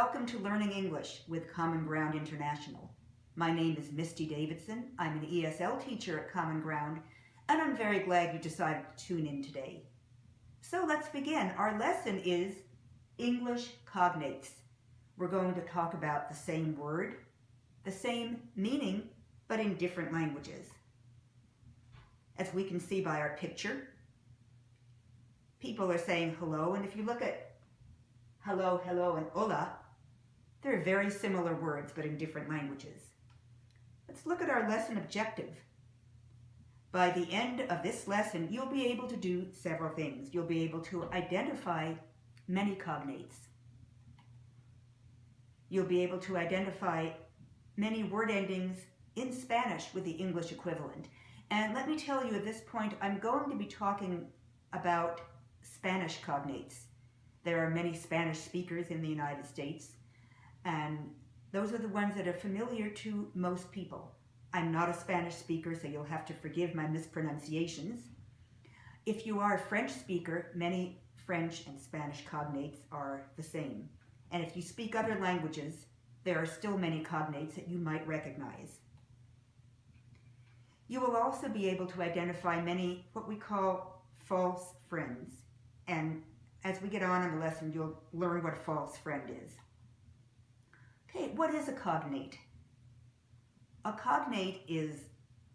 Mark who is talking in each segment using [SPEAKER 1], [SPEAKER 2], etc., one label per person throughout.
[SPEAKER 1] Welcome to Learning English with Common Ground International. My name is Misty Davidson. I'm an ESL teacher at Common Ground, and I'm very glad you decided to tune in today. So let's begin. Our lesson is English cognates. We're going to talk about the same word, the same meaning, but in different languages. As we can see by our picture, people are saying hello, and if you look at hello, hello, and hola, they're very similar words, but in different languages. Let's look at our lesson objective. By the end of this lesson, you'll be able to do several things. You'll be able to identify many cognates. You'll be able to identify many word endings in Spanish with the English equivalent. And let me tell you at this point, I'm going to be talking about Spanish cognates. There are many Spanish speakers in the United States, and those are the ones that are familiar to most people. I'm not a Spanish speaker, so you'll have to forgive my mispronunciations. If you are a French speaker, many French and Spanish cognates are the same. And if you speak other languages, there are still many cognates that you might recognize. You will also be able to identify many what we call false friends. And as we get on in the lesson, you'll learn what a false friend is. Okay, what is a cognate? A cognate is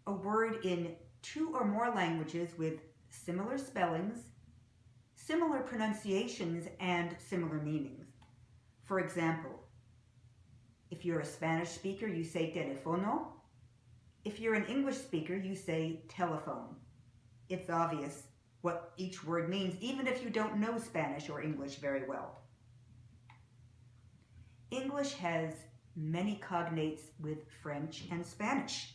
[SPEAKER 1] a word in two or more languages with similar spellings, similar pronunciations, and similar meanings. For example, if you're a Spanish speaker, you say teléfono. If you're an English speaker, you say telephone. It's obvious what each word means, even if you don't know Spanish or English very well. English has many cognates with French and Spanish.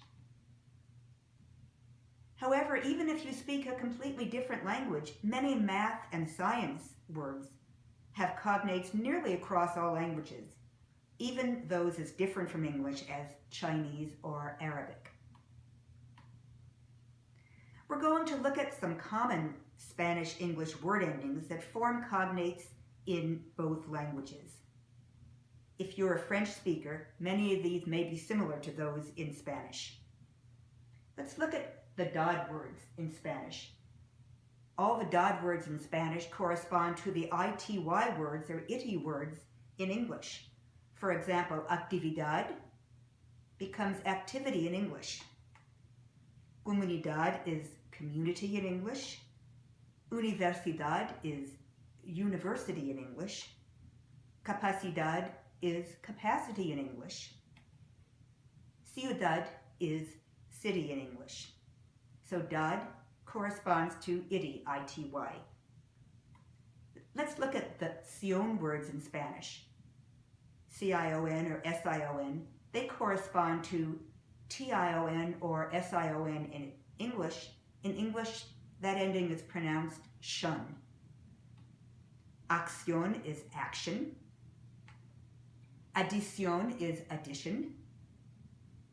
[SPEAKER 1] However, even if you speak a completely different language, many math and science words have cognates nearly across all languages, even those as different from English as Chinese or Arabic. We're going to look at some common Spanish-English word endings that form cognates in both languages. If you're a French speaker, many of these may be similar to those in Spanish. Let's look at the dod words in Spanish. All the dod words in Spanish correspond to the ity words or ity words in English. For example, actividad becomes activity in English. Comunidad is community in English. Universidad is university in English. Capacidad is capacity in English. Ciudad is city in English. So dad corresponds to ity, I-T-Y. Let's look at the sion words in Spanish. C-I-O-N or S-I-O-N. They correspond to T-I-O-N or S-I-O-N in English. In English, that ending is pronounced shun. Acción is action. Adición is addition.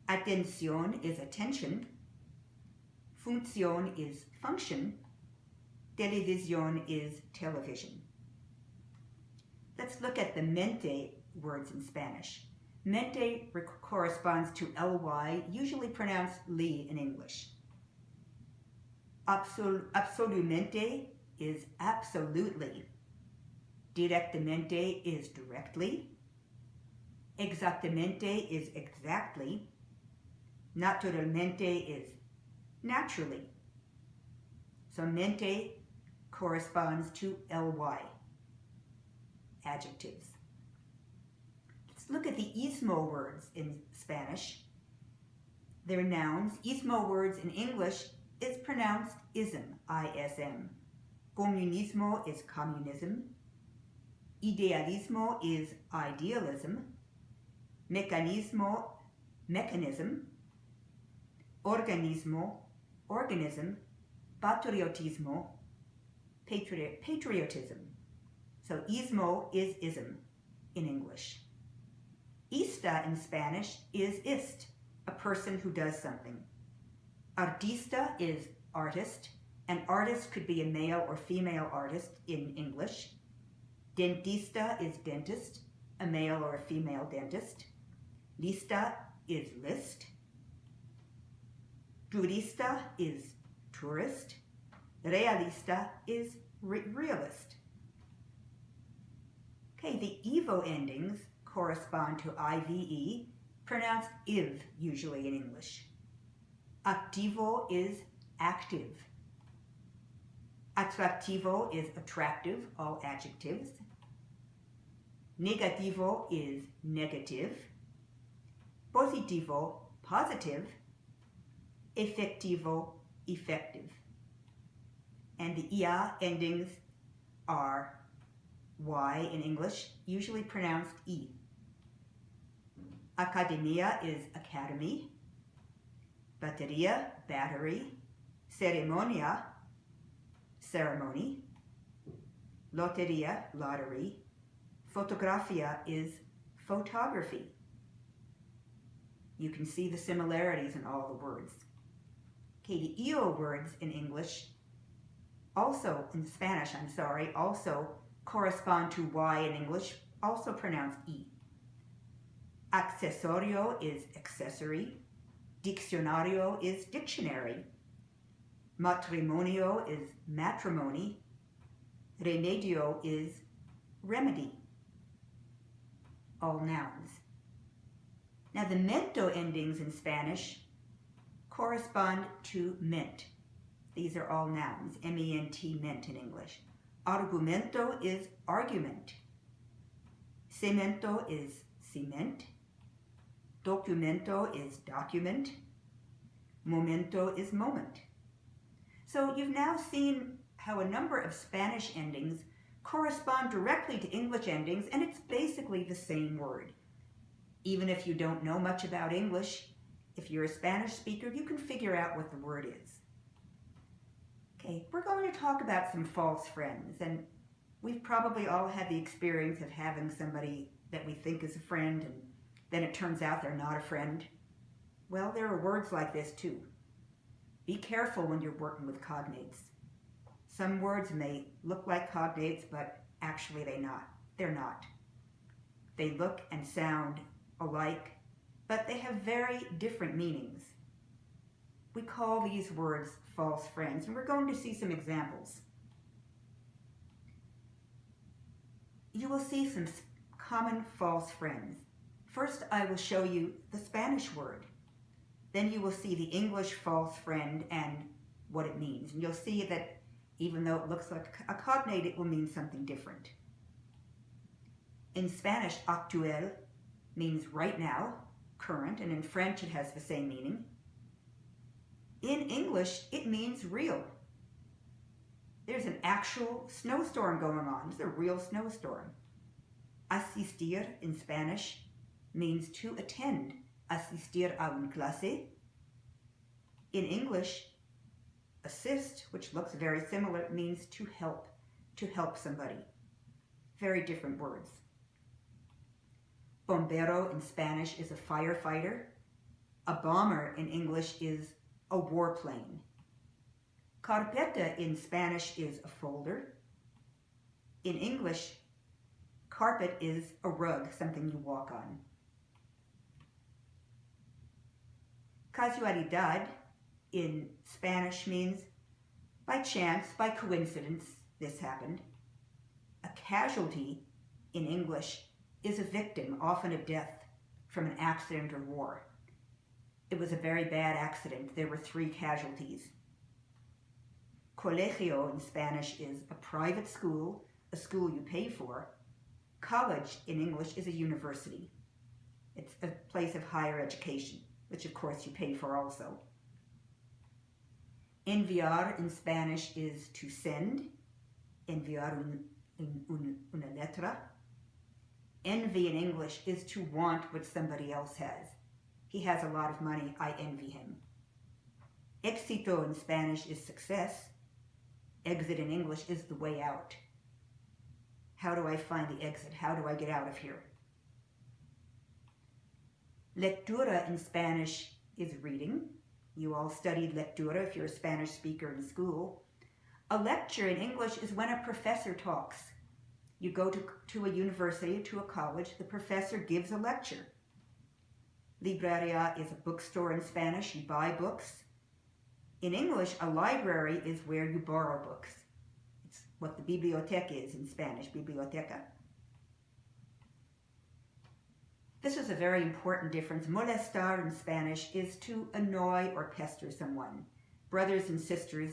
[SPEAKER 1] Atención is attention. Función is function. Televisión is television. Let's look at the mente words in Spanish. Mente corresponds to ly, usually pronounced li in English. Absolutamente is absolutely. Directamente is directly. Exactamente is exactly. Naturalmente is naturally. So mente corresponds to ly, adjectives. Let's look at the ismo words in Spanish. They're nouns. Ismo words in English is pronounced ism, I-S-M. Comunismo is communism. Idealismo is idealism. Mecanismo, mechanism. Organismo, organism. Patriotismo, patriotism. So ismo is ism in English. Ista in Spanish is ist, a person who does something. Artista is artist. An artist could be a male or female artist in English. Dentista is dentist. a male or a female dentist. Lista is list. Turista is tourist. Realista is realist. Okay, the evo endings correspond to IVE, pronounced IV usually in English. Activo is active. Atractivo is attractive, all adjectives. Negativo is negative. Positivo, positive. Efectivo, effective. And the ia endings are Y in English, usually pronounced E. Academia is academy. Bateria, battery. Ceremonia, ceremony. Loteria, lottery. Fotografia is photography. You can see the similarities in all the words. Okay, the EO words in English, also in Spanish, also correspond to Y in English, also pronounced E. Accesorio is accessory. Diccionario is dictionary. Matrimonio is matrimony. Remedio is remedy. All nouns. Now the mento endings in Spanish correspond to ment. These are all nouns, M-E-N-T, ment in English. Argumento is argument. Cemento is cement. Documento is document. Momento is moment. So you've now seen how a number of Spanish endings correspond directly to English endings, and it's basically the same word. Even if you don't know much about English, if you're a Spanish speaker, you can figure out what the word is. Okay, we're going to talk about some false friends, and we've probably all had the experience of having somebody that we think is a friend, and then it turns out they're not a friend. Well, there are words like this too. Be careful when you're working with cognates. Some words may look like cognates, but actually they're not. They look and sound alike, but they have very different meanings. We call these words false friends, and we're going to see some examples. You will see some common false friends. First, I will show you the Spanish word. Then you will see the English false friend and what it means. And you'll see that even though it looks like a cognate, it will mean something different. In Spanish, actual means right now, current, and in French it has the same meaning. In English, it means real. There's an actual snowstorm going on. It's a real snowstorm. Asistir in Spanish means to attend. Asistir a una clase. In English, assist, which looks very similar, means to help somebody. Very different words. Bombero in Spanish is a firefighter. A bomber in English is a warplane. Carpeta in Spanish is a folder. In English, carpet is a rug, something you walk on. Casualidad in Spanish means by chance, by coincidence, this happened. A casualty in English is a victim, often a death, from an accident or war. It was a very bad accident. There were 3 casualties. Colegio in Spanish is a private school, a school you pay for. College in English is a university. It's a place of higher education, which of course you pay for also. Enviar in Spanish is to send. Enviar una letra. Envy in English is to want what somebody else has. He has a lot of money, I envy him. Éxito in Spanish is success. Exit in English is the way out. How do I find the exit? How do I get out of here? Lectura in Spanish is reading. You all studied lectura if you're a Spanish speaker in school. A lecture in English is when a professor talks. You go to a university, to a college, the professor gives a lecture. Libreria is a bookstore in Spanish. You buy books. In English, a library is where you borrow books. It's what the biblioteca is in Spanish, biblioteca. This is a very important difference. Molestar in Spanish is to annoy or pester someone. Brothers and sisters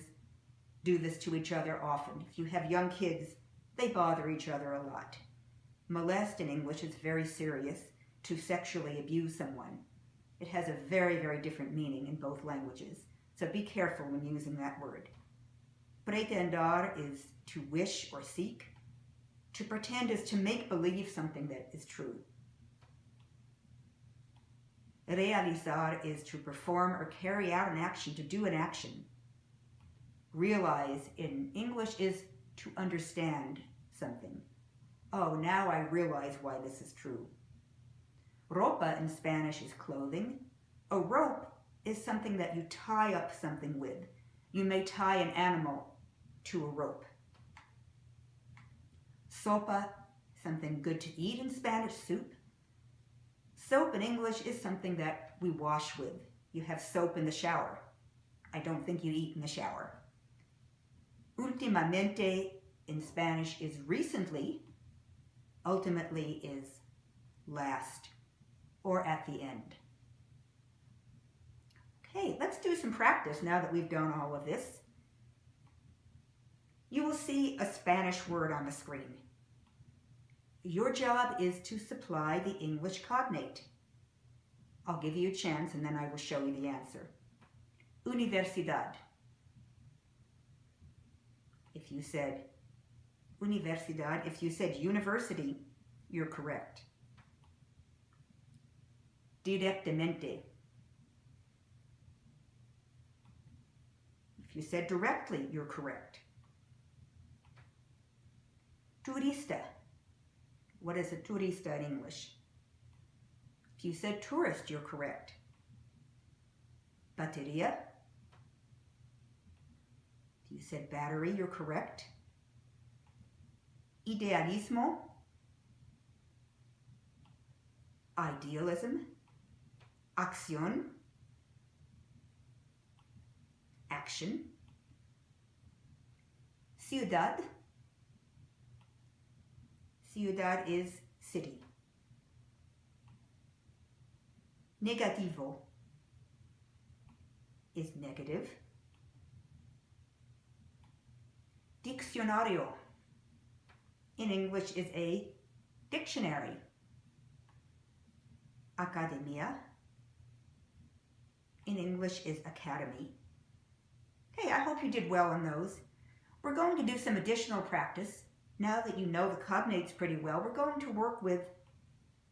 [SPEAKER 1] do this to each other often. If you have young kids, they bother each other a lot. Molest in English is very serious, to sexually abuse someone. It has a very, very different meaning in both languages, so be careful when using that word. Pretender is to wish or seek. To pretend is to make believe something that is true. Realizar is to perform or carry out an action, to do an action. Realize in English is to understand something. Oh, now I realize why this is true. Ropa in Spanish is clothing. A rope is something that you tie up something with. You may tie an animal to a rope. Sopa, something good to eat in Spanish, soup. Soap in English is something that we wash with. You have soap in the shower. I don't think you eat in the shower. Ultimamente in Spanish is recently. Ultimately is last or at the end. Okay, let's do some practice now that we've done all of this. You will see a Spanish word on the screen. Your job is to supply the English cognate. I'll give you a chance and then I will show you the answer. Universidad. If you said universidad, if you said university, you're correct. Directamente. If you said directly, you're correct. Turista. What is a turista in English? If you said tourist, you're correct. Batería. If you said battery, you're correct. Idealismo. Idealism. Acción. Action. Ciudad. Ciudad is city. Negativo is negative. Diccionario in English is a dictionary. Academia in English is academy. Okay, I hope you did well on those. We're going to do some additional practice. Now that you know the cognates pretty well, we're going to work with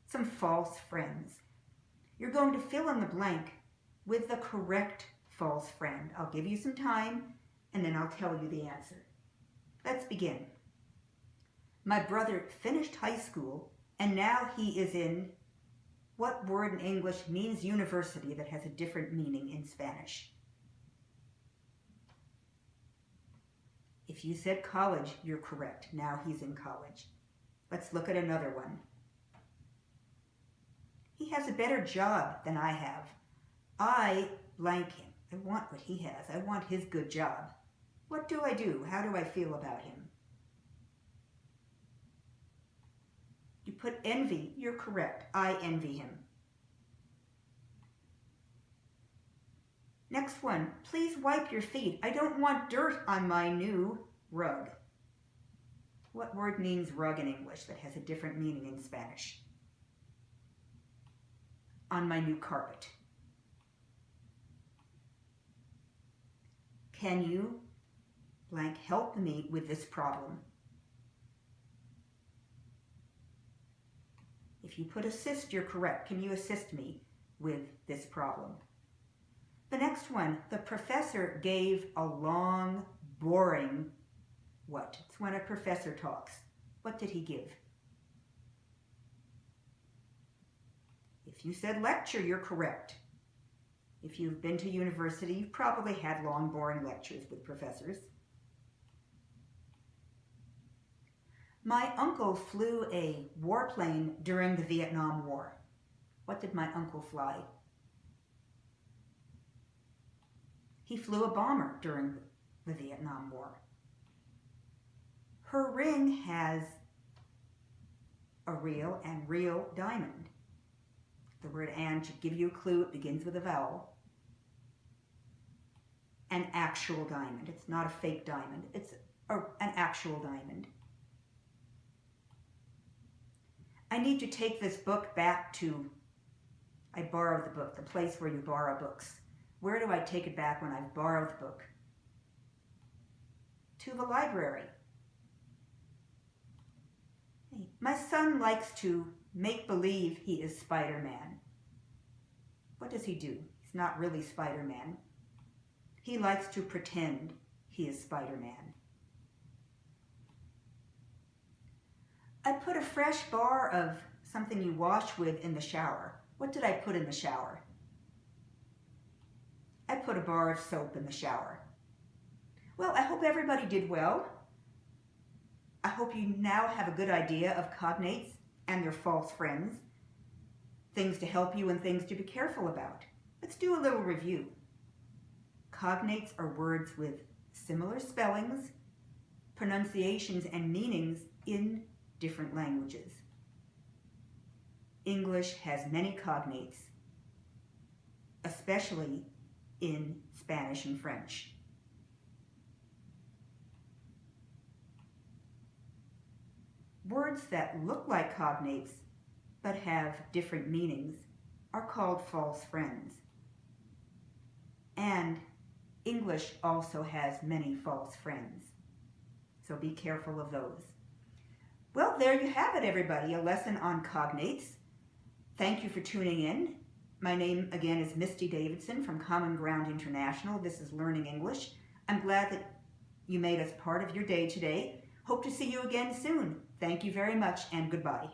[SPEAKER 1] some false friends. You're going to fill in the blank with the correct false friend. I'll give you some time and then I'll tell you the answer. Let's begin. My brother finished high school and now he is in. What word in English means university that has a different meaning in Spanish? If you said college, you're correct. Now he's in college. Let's look at another one. He has a better job than I have. I blank him. I want what he has. I want his good job. What do I do? How do I feel about him? You put envy. You're correct. I envy him. Next one. Please wipe your feet. I don't want dirt on my new rug. What word means rug in English that has a different meaning in Spanish? On my new carpet. Can you blank help me with this problem? If you put assist, you're correct. Can you assist me with this problem? The next one, the professor gave a long, boring, what? It's when a professor talks. What did he give? If you said lecture, you're correct. If you've been to university, you've probably had long, boring lectures with professors. My uncle flew a warplane during the Vietnam War. What did my uncle fly? He flew a bomber during the Vietnam War. Her ring has a real and real diamond. The word "and" should give you a clue. It begins with a vowel. An actual diamond. It's not a fake diamond. It's an actual diamond. I need to take this book back to, I borrowed the book, the place where you borrow books. Where do I take it back when I've borrowed the book? To the library. My son likes to make believe he is Spider-Man. What does he do? He's not really Spider-Man. He likes to pretend he is Spider-Man. I put a fresh bar of something you wash with in the shower. What did I put in the shower? I put a bar of soap in the shower. Well, I hope everybody did well. I hope you now have a good idea of cognates and their false friends, things to help you and things to be careful about. Let's do a little review. Cognates are words with similar spellings, pronunciations, and meanings in different languages. English has many cognates, especially in Spanish and French. Words that look like cognates but have different meanings are called false friends. And English also has many false friends, so be careful of those. Well, there you have it, everybody, a lesson on cognates. Thank you for tuning in. My name, again, is Misty Davidson from Common Ground International. This is Learning English. I'm glad that you made us part of your day today. Hope to see you again soon. Thank you very much, and goodbye.